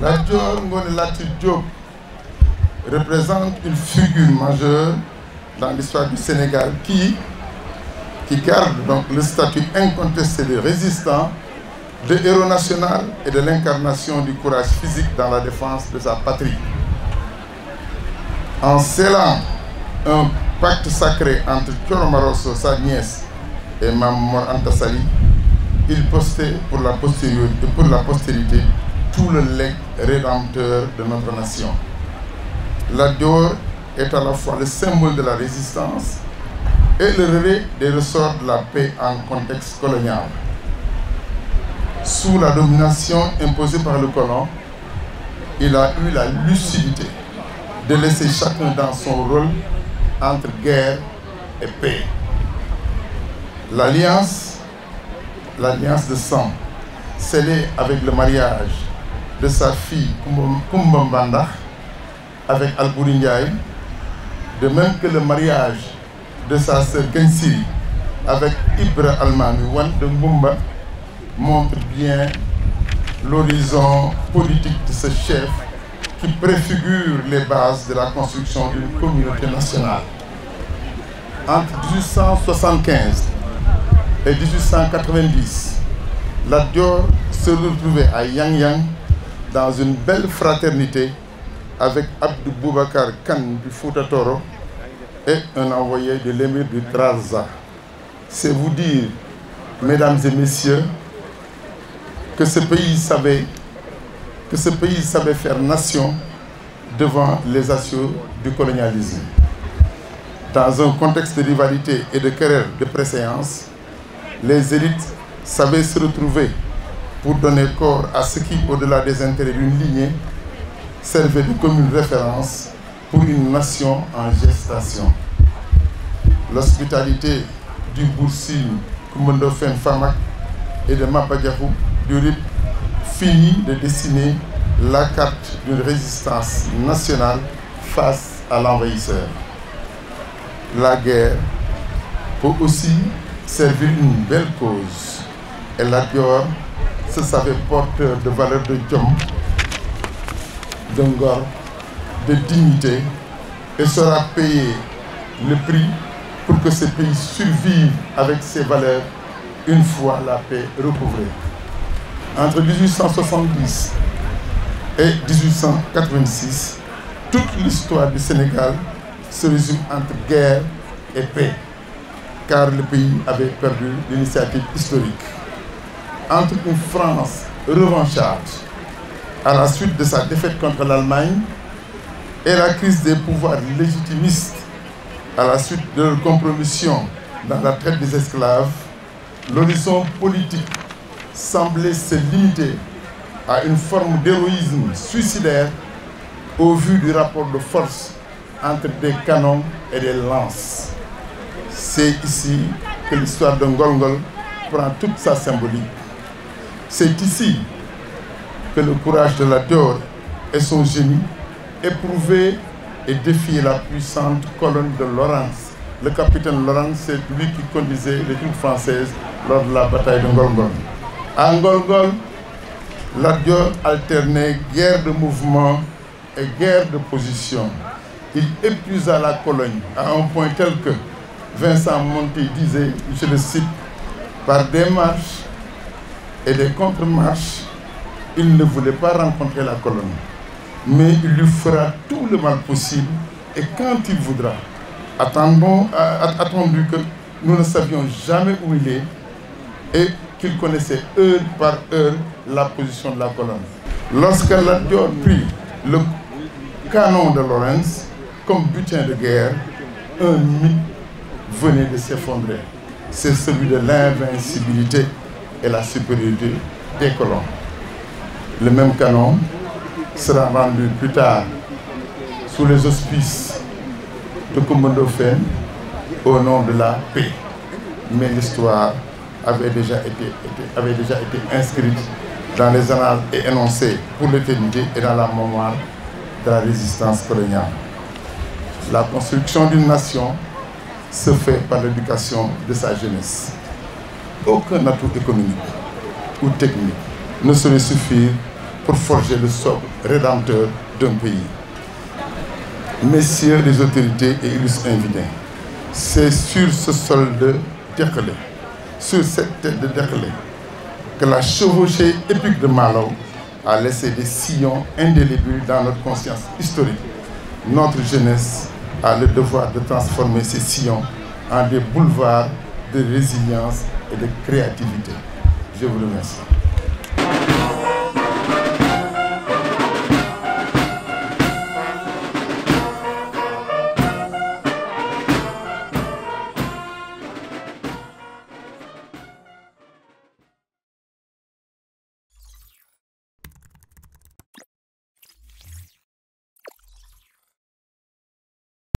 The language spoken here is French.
Lat Dior Ngoné Latyr Diop représente une figure majeure dans l'histoire du Sénégal qui garde donc le statut incontesté de résistant, de héros national et de l'incarnation du courage physique dans la défense de sa patrie. En scellant un pacte sacré entre Thioro Maroso, sa nièce, et Mame Mor Anta Sali, il postait pour la postérité tout le legs rédempteur de notre nation. Lat Dior est à la fois le symbole de la résistance et le relais des ressorts de la paix en contexte colonial. Sous la domination imposée par le colon, il a eu la lucidité de laisser chacun dans son rôle entre guerre et paix. L'alliance de sang, scellée avec le mariage de sa fille Koumba Mbanda avec Albouri Ndiaye, de même que le mariage de sa sœur Gensiri avec Ibra Almami Wan de Mbumba, montre bien l'horizon politique de ce chef qui préfigure les bases de la construction d'une communauté nationale. Entre 1875 et 1890, Lat Dior se retrouvait à Yang Yang dans une belle fraternité avec Abdou Boubacar Kane du Fouta Toro et un envoyé de l'émir du Trarza. C'est vous dire, mesdames et messieurs, que ce pays savait faire nation devant les assauts du colonialisme. Dans un contexte de rivalité et de querelle de préséance, les élites savaient se retrouver pour donner corps à ce qui, au-delà des intérêts d'une lignée, servait de commune référence pour une nation en gestation. L'hospitalité du Boursine, Koumba Ndoffène Famak et de Mapa Diakhou du RIP finit de dessiner la carte d'une résistance nationale face à l'envahisseur. La guerre peut aussi servir une belle cause. Et Lat Dior se savait porteur de valeurs de Djom, de Ngor, de dignité et saura payer le prix pour que ce pays survive avec ses valeurs une fois la paix recouvrée. Entre 1870 et 1886, toute l'histoire du Sénégal se résume entre guerre et paix, car le pays avait perdu l'initiative historique. Entre une France revancharde à la suite de sa défaite contre l'Allemagne et la crise des pouvoirs légitimistes à la suite de leur compromission dans la traite des esclaves, l'horizon politique semblait se limiter à une forme d'héroïsme suicidaire au vu du rapport de force entre des canons et des lances. C'est ici que l'histoire de Ngol-Ngol prend toute sa symbolique. C'est ici que le courage de Lat Dior et son génie éprouvaient et défiaient la puissante colonne de Lawrence. Le capitaine Lawrence, c'est lui qui conduisait les troupes françaises lors de la bataille de Ngol-Ngol. À Ngol-Ngol, Lat Dior alternait guerre de mouvement et guerre de position. Il épuisa la Cologne à un point tel que Vincent Monti disait, je le cite, par des marches et des contre-marches, il ne voulait pas rencontrer la colonne, mais il lui fera tout le mal possible et quand il voudra. Attendu que nous ne savions jamais où il est et qu'il connaissait heure par heure la position de la colonne. Lorsque Lat Dior prit le canon de Lawrence comme butin de guerre, un mythe venait de s'effondrer. C'est celui de l'invincibilité et la supériorité des colons. Le même canon sera rendu plus tard sous les auspices de Koumba Ndoffène au nom de la paix. Mais l'histoire avait déjà été inscrite dans les annales et énoncée pour l'éternité et dans la mémoire de la résistance coloniale. La construction d'une nation se fait par l'éducation de sa jeunesse. Aucun atout économique ou technique ne saurait suffire pour forger le socle rédempteur d'un pays. Messieurs les autorités et illustres invités, c'est sur ce sol de Derklé, sur cette tête de Derklé, que la chevauchée épique de Malaw a laissé des sillons indélébiles dans notre conscience historique. Notre jeunesse a le devoir de transformer ces sillons en des boulevards de résilience et de créativité. Je vous remercie.